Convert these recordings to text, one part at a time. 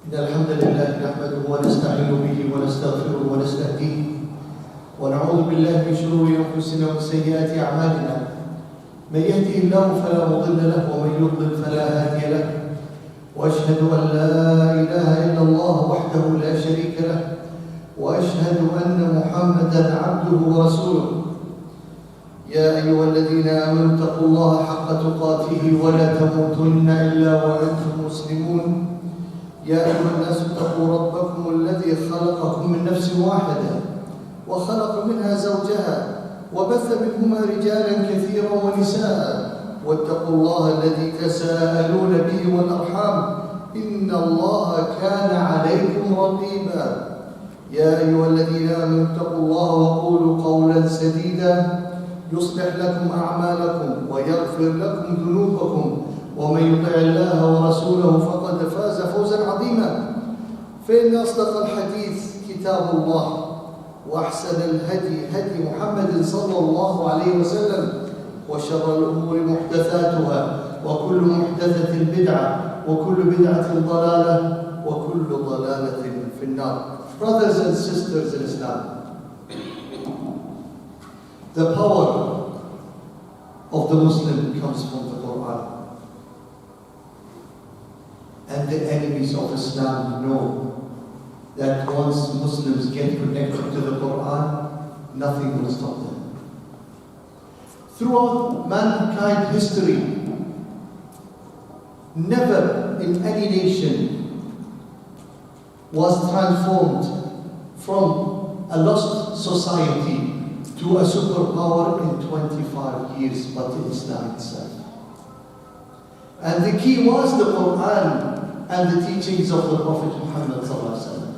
إن الحمد لله نحمده ونستعين به ونستغفره ونستهديه ونعوذ بالله من شرور أنفسنا ومن سيئات أعمالنا. من يهده الله فلا مضل له ومن يضلل فلا هادي له، وأشهد أن لا إله إلا الله وحده لا شريك له، وأشهد أن محمدا عبده ورسوله. يا أيها الذين آمنوا اتقوا الله حق تقاته ولا تموتن إلا وأنتم مسلمون. يا أيها الناس اتقوا ربكم الذي خلقكم من نفس واحدة وخلق منها زوجها وبث منهما رجالا كثيرا ونساء، واتقوا الله الذي تساءلون به والأرحام إن الله كان عليكم رقيبا. يا أيها الذين آمنوا اتقوا الله وقولوا قولا سديدا يصلح لكم أعمالكم ويغفر لكم ذنوبكم، ومن يطع الله ورسوله فقد فاز فوزا عظيما. فإن أصدق الحديث كتاب الله، وأحسن الهدي هدي محمد صلى الله عليه وسلم، وشر الأمور محدثاتها، وكل محدثة بدعة، وكل بدعة ضلالة، وكل ضلالة في النار. Brothers and sisters in Islam, the power of the Muslim comes from the Qur'an. And the enemies of Islam know that once Muslims get connected to the Qur'an, nothing will stop them. Throughout mankind history, never in any nation was transformed from a lost society to a superpower in 25 years, but in Islam itself. And the key was the Qur'an and the teachings of the Prophet Muhammad sallallahu alaihi wasallam.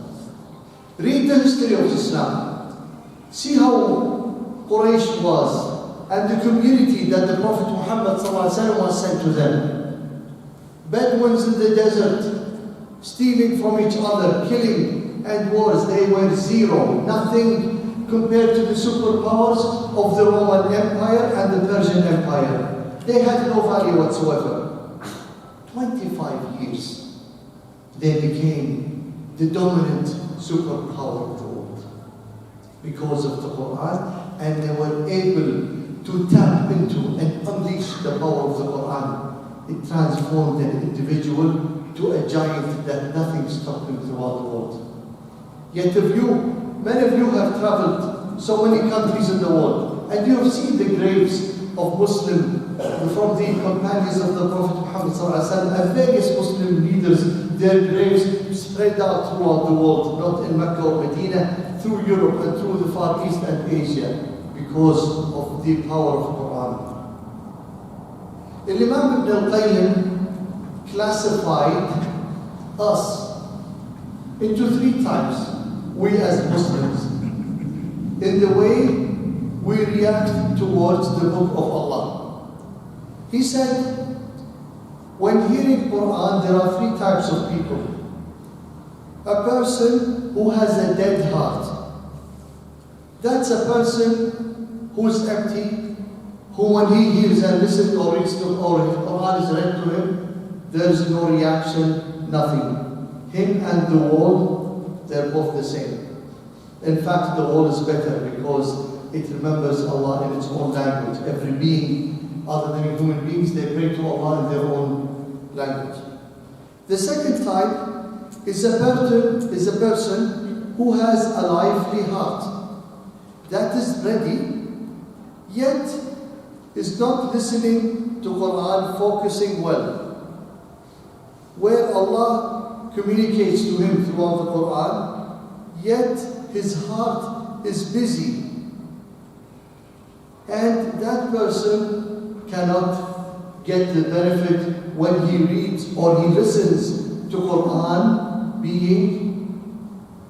Read the history of Islam. See how Quraysh was and the community that the Prophet Muhammad sallallahu alaihi wasallam was sent to them. Bedouins in the desert, stealing from each other, killing and wars. They were zero, nothing compared to the superpowers of the Roman Empire and the Persian Empire. They had no value whatsoever. 25 years, they became the dominant superpower of the world because of the Qur'an, and they were able to tap into and unleash the power of the Qur'an. It transformed an individual to a giant that nothing stopped him throughout the world. Yet many of you have traveled so many countries in the world, and you have seen the graves of Muslim from the companions of the Prophet Muhammad ﷺ and various Muslim leaders, their graves spread out throughout the world, not in Mecca or Medina, through Europe and through the Far East and Asia, because of the power of Quran. Imam Ibn al-Qayyim classified us into 3 types, we as Muslims, in the way we react towards the book of Allah. He said, when hearing Quran, there are 3 types of people. A person who has a dead heart. That's a person who is empty, who when he hears and listens or reads the Quran is read to him, there is no reaction, nothing. Him and the wall, they're both the same. In fact, the wall is better because it remembers Allah in its own language. Every being, other than human beings, they pray to Allah in their own language. The second type is a person who has a lively heart that is ready, yet is not listening to Quran, focusing well. Where Allah communicates to him throughout the Quran, yet his heart is busy. And that person cannot get the benefit when he reads or he listens to Quran being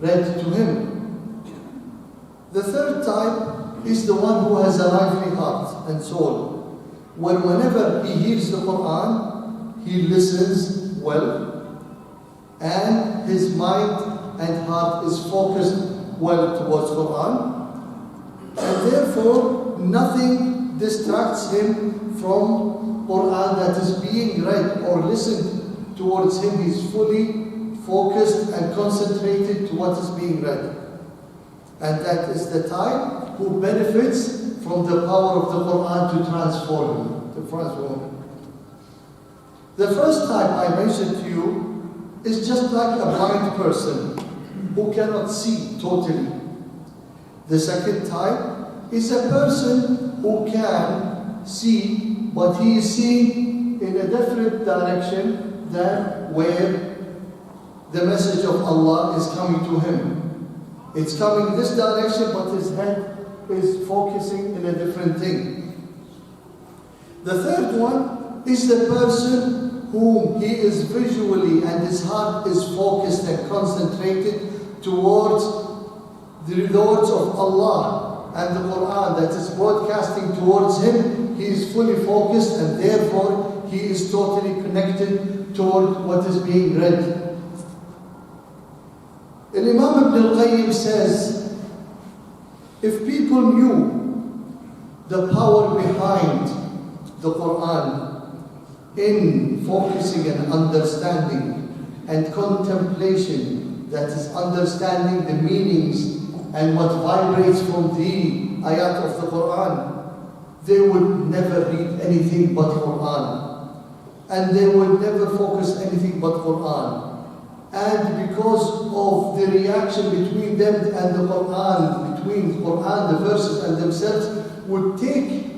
read to him. The third type is the one who has a lively heart and soul. Whenever he hears the Quran, he listens well, and his mind and heart is focused well towards Quran, and therefore nothing distracts him from Quran that is being read or listened towards him. He's fully focused and concentrated to what is being read. And that is the type who benefits from the power of the Qur'an to transform him. The first type I mentioned to you is just like a blind person who cannot see totally. The second type is a person who can see, but he is seeing in a different direction than where the message of Allah is coming to him. It's coming this direction, but his head is focusing in a different thing. The third one is the person whom he is visually and his heart is focused and concentrated towards the words of Allah and the Qur'an that is broadcasting towards him. He is fully focused and therefore he is totally connected toward what is being read. Imam Ibn al-Qayyim says, if people knew the power behind the Qur'an in focusing and understanding and contemplation, that is understanding the meanings and what vibrates from the ayat of the Qur'an, they would never read anything but Qur'an. And they would never focus anything but Qur'an. And because of the reaction between them and the Qur'an, between Qur'an, the verses and themselves, would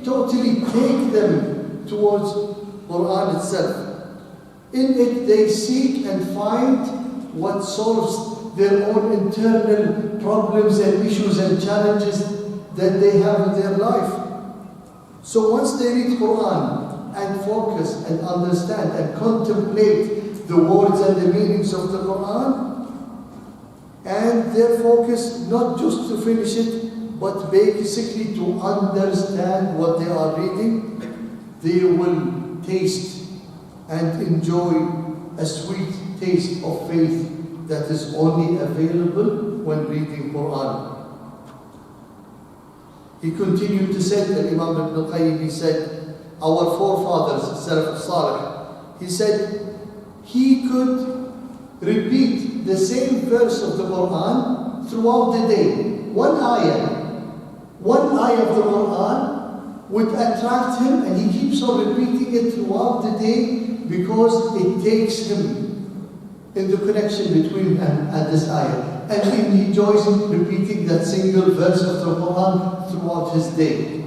totally take them towards Qur'an itself. In it they seek and find what solves their own internal problems and issues and challenges that they have in their life. So once they read Qur'an and focus and understand and contemplate the words and the meanings of the Qur'an, and their focus not just to finish it, but basically to understand what they are reading, they will taste and enjoy a sweet taste of faith that is only available when reading Qur'an. He continued to say, that Imam Ibn al-Qayyim, he said, our forefathers, Salaf Salih, he said, he could repeat the same verse of the Qur'an throughout the day. One ayah of the Qur'an would attract him, and he keeps on repeating it throughout the day because it takes him in the connection between him and this ayah. And he enjoys repeating that single verse of the Qur'an throughout his day.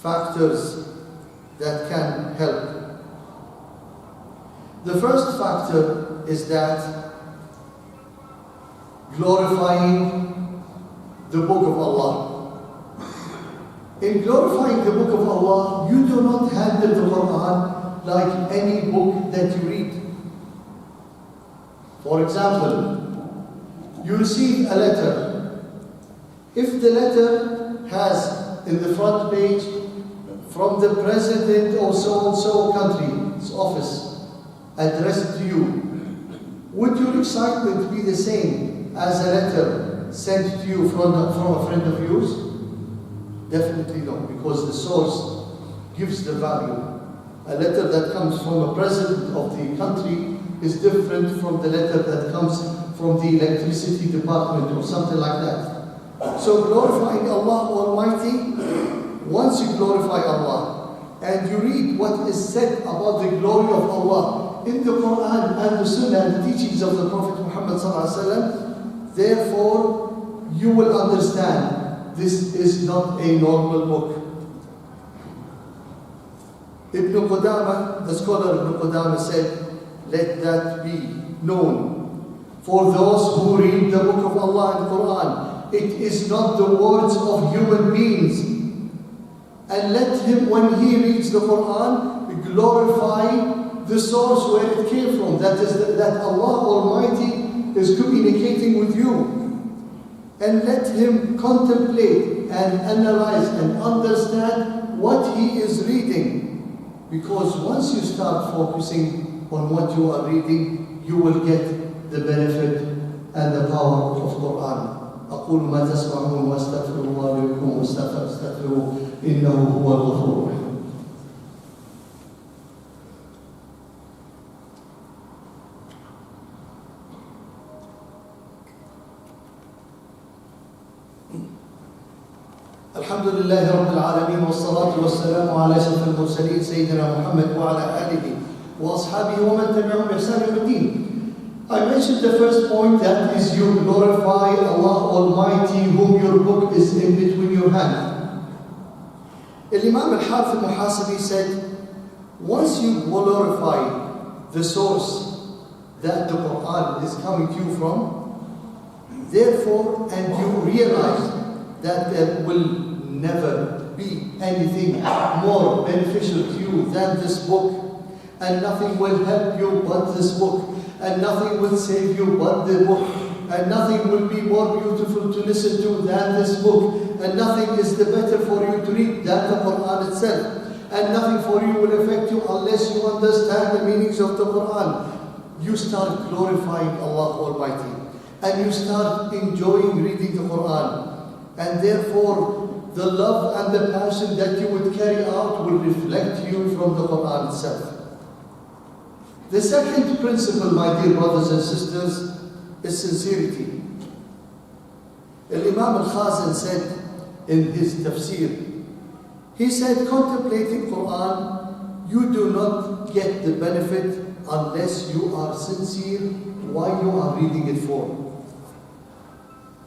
Factors that can help. The first factor is that glorifying the Book of Allah. In glorifying the Book of Allah, you do not handle the Qur'an like any book that you read. For example, you receive a letter. If the letter has in the front page from the president of so-and-so country's office addressed to you, would your excitement be the same as a letter sent to you from a friend of yours? Definitely no, because the source gives the value. A letter that comes from a president of the country is different from the letter that comes from the electricity department or something like that. So glorifying Allah Almighty, once you glorify Allah and you read what is said about the glory of Allah in the Qur'an and the Sunnah and the teachings of the Prophet Muhammad ﷺ, therefore you will understand this is not a normal book. Ibn Qudamah, the scholar Ibn Qudamah said, let that be known for those who read the book of Allah and Qur'an. It is not the words of human beings. And let him, when he reads the Qur'an, glorify the source where it came from. That is that Allah Almighty is communicating with you. And let him contemplate and analyze and understand what he is reading. Because once you start focusing on what you are reading, you will get the benefit and the power of Qur'an. أقول ما تسمعون واستغفر الله لكم واستغفروه إنه هو الغفور الرحيم. الحمد لله رب العالمين والصلاة والسلام على أشرف المرسلين سيدنا محمد وعلى آله وأصحابه ومن تبعهم بإحسان إلى الدين. I mentioned the first point, that is you glorify Allah Almighty whom your book is in between your hands. Imam al-Harith al-Muhasibi said, once you glorify the source that the Qur'an is coming to you from, therefore, and you realize that there will never be anything more beneficial to you than this book, and nothing will help you but this book, and nothing will save you but the book, and nothing will be more beautiful to listen to than this book, and nothing is the better for you to read than the Qur'an itself, and nothing for you will affect you unless you understand the meanings of the Qur'an. You start glorifying Allah Almighty, and you start enjoying reading the Qur'an, and therefore the love and the passion that you would carry out will reflect you from the Qur'an itself. The second principle, my dear brothers and sisters, is sincerity. Imam al-Khazin said in his tafsir, he said, contemplating Qur'an, you do not get the benefit unless you are sincere while you are reading it for.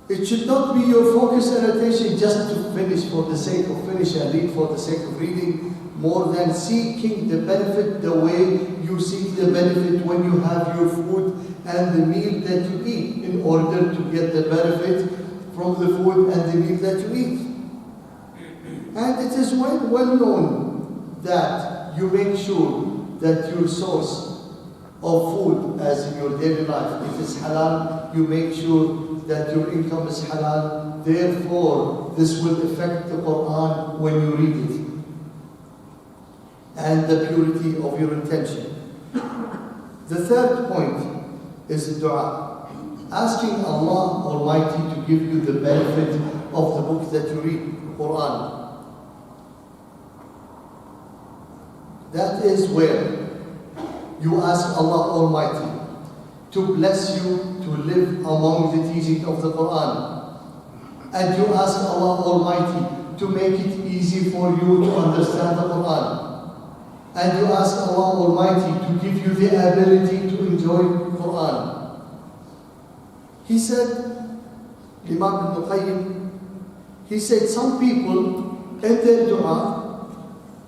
It should not be your focus and attention just to finish for the sake of finish and read for the sake of reading, more than seeking the benefit the way you seek the benefit when you have your food and the meal that you eat, in order to get the benefit from the food and the meal that you eat. And it is well known that you make sure that your source of food, as in your daily life, it is halal. You make sure that your income is halal. Therefore, this will affect the Qur'an when you read it, and the purity of your intention. The third point is dua, asking Allah Almighty to give you the benefit of the book that you read, Qur'an. That is where you ask Allah Almighty to bless you to live among the teaching of the Qur'an, and you ask Allah Almighty to make it easy for you to understand the Qur'an. And you ask Allah Almighty to give you the ability to enjoy Qur'an. He said, Imam Ibn Qayyim, he said some people in their dua,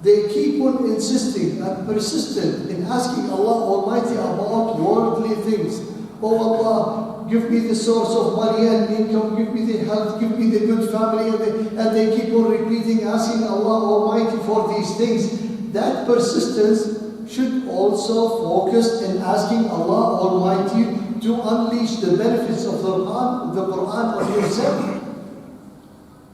they keep on insisting and persistent in asking Allah Almighty about worldly things. Oh Allah, give me the source of money and income, give me the health, give me the good family, and they keep on repeating, asking Allah Almighty for these things. That persistence should also focus in asking Allah Almighty to unleash the benefits of the Qur'an on yourself.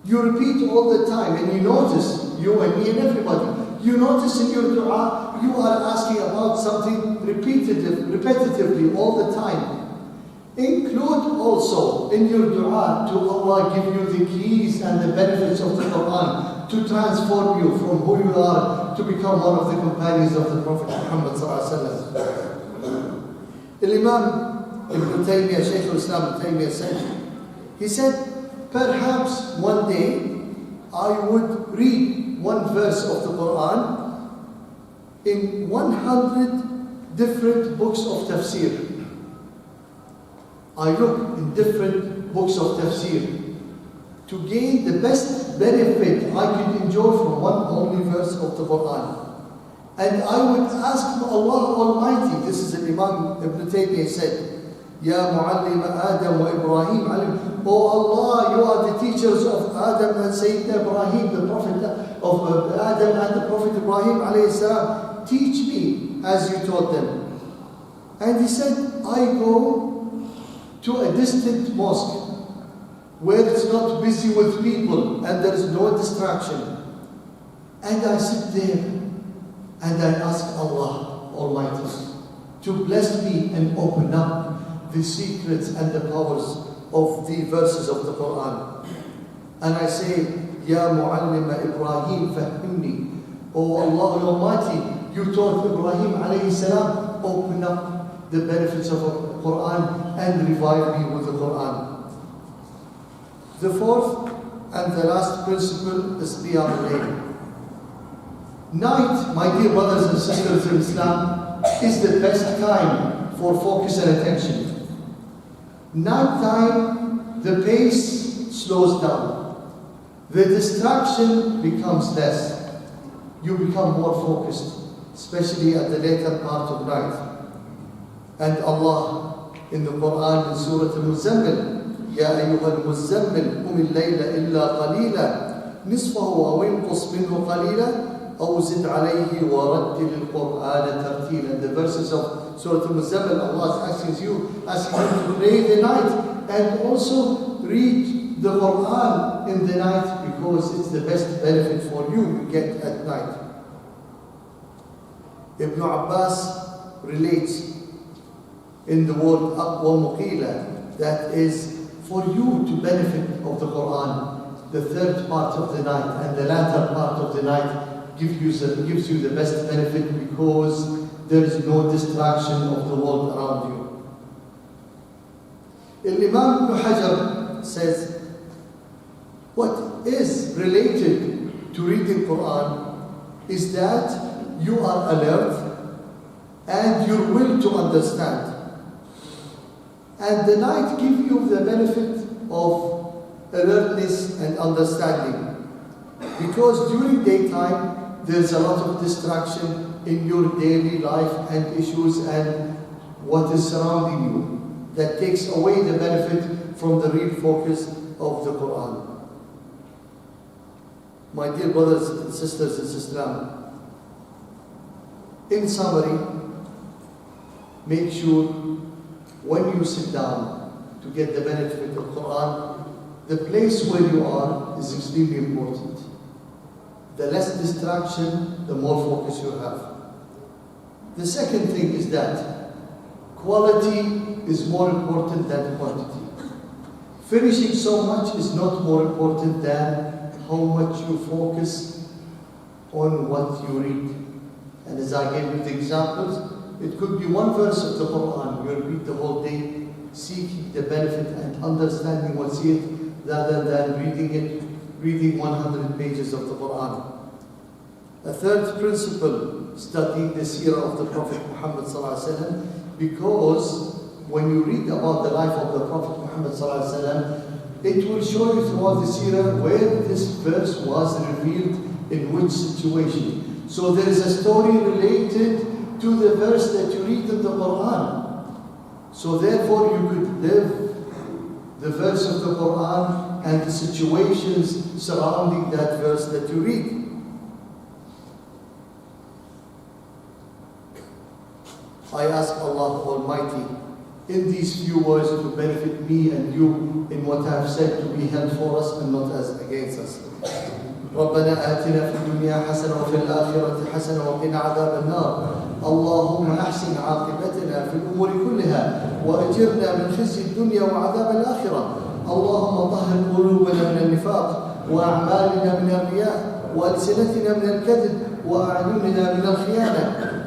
You repeat all the time, and you notice, you and me and everybody, you notice in your dua, you are asking about something repetitively all the time. Include also in your dua to Allah give you the keys and the benefits of the Qur'an to transform you from who you are to become one of the companions of the Prophet Muhammad sallallahu alaihi wasallam. Imam Ibn Taymiyyah, Shaykh al-Islam Ibn Taymiyyah said, he said, perhaps one day I would read one verse of the Qur'an in 100 different books of tafsir. I look in different books of tafsir to gain the best benefit I could enjoy from one only verse of the Qur'an. And I would ask Allah Almighty, this is Imam Ibn Taymiyyah said, Ya Mu'allim Adam wa Ibrahim alim. Oh Allah, you are the teachers of Adam and Sayyidina Ibrahim, the Prophet of Adam and the Prophet Ibrahim alayhi salam. Teach me as you taught them. And he said, I go to a distant mosque where it's not busy with people and there is no distraction. And I sit there and I ask Allah Almighty to bless me and open up the secrets and the powers of the verses of the Qur'an. And I say, Ya Mu'allima Ibrahim fahimni. Oh Allah Almighty, you taught Ibrahim alayhi salam, open up the benefits of the Qur'an and revive me with the Qur'an. The fourth And the last principle is Qiyam al-Layl. Night, my dear brothers and sisters in Islam, is the best time for focus and attention. Night time, the pace slows down. The distraction becomes less. You become more focused, especially at the later part of night. And Allah in the Qur'an in Surah Al-Muzammil, يا أيها المزمل قم الليل إلا قليلا نصفه أو انقص منه قليلا أو زد عليه ورتل القرآن ترتيلا. The verses of Surah Al-Muzammil, Allah is asking you to pray the night and also read the Qur'an in the night, because it's the best benefit for you get at night. Ibn Abbas relates in the word aqwa muqila, that is for you to benefit of the Qur'an, the third part of the night and the latter part of the night gives you the best benefit, because there is no distraction of the world around you. Imam Ibn Hajar says, what is related to reading Qur'an is that you are alert and your will to understand. And the night gives you the benefit of alertness and understanding. Because during daytime, there's a lot of distraction in your daily life and issues and what is surrounding you that takes away the benefit from the real focus of the Qur'an. My dear brothers and sisters in Islam, in summary, make sure when you sit down to get the benefit of Qur'an, the place where you are is extremely important. The less distraction, the more focus you have. The second thing is that quality is more important than quantity. Finishing so much is not more important than how much you focus on what you read. And as I gave you the examples, it could be one verse of the Qur'an. You read the whole day, seeking the benefit and understanding what's in it, rather than reading 100 pages of the Qur'an. A third principle, studying the seerah of the Prophet Muhammad ﷺ, because when you read about the life of the Prophet Muhammad ﷺ, it will show you throughout the seerah where this verse was revealed in which situation. So there is a story related to the verse that you read in the Qur'an. So therefore you could live the verse of the Qur'an and the situations surrounding that verse that you read. I ask Allah Almighty in these few words to benefit me and you in what I have said, to be held for us and not as against us. ربنا آتنا في الدنيا حسنة وفي الآخرة حسنة وقنا عذاب النار. اللهم أحسن عاقبتنا في الأمور كلها وأجرنا من خزي الدنيا وعذاب الآخرة. اللهم طهر قلوبنا من النفاق وأعمالنا من الرياء وألسنتنا من الكذب وأعيننا من الخيانة.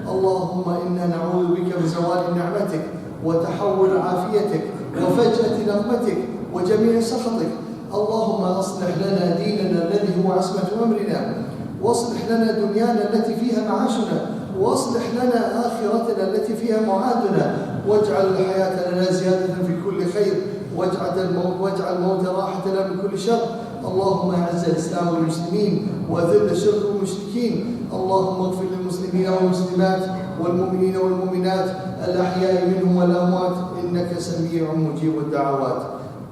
اللهم إنا نعوذ بك من زوال نعمتك وتحول عافيتك وفجأة نقمتك وجميع سخطك. اللهم أصلح لنا ديننا الذي هو عصمة أمرنا، واصلح لنا دنيانا التي فيها معاشنا، واصلح لنا آخرتنا التي فيها معادنا، واجعل الحياة لنا زيادة في كل خير، واجعل الموت راحة لنا من كل شر. اللهم أعز الإسلام والمسلمين وأذل الشرك والمشركين. اللهم اغفر للمسلمين والمسلمات والمؤمنين والمؤمنات الأحياء منهم والأموات إنك سميع مجيب الدعوات.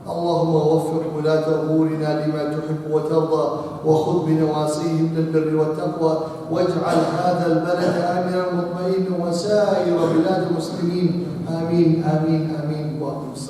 اللهم وفق ولاة أمورنا لما تحب وترضى وخذ بنواصيهم للبر والتقوى، واجعل هذا البلد آمنا مطمئنا وسائر بلاد المسلمين. آمين آمين آمين. وأقم الصلاة.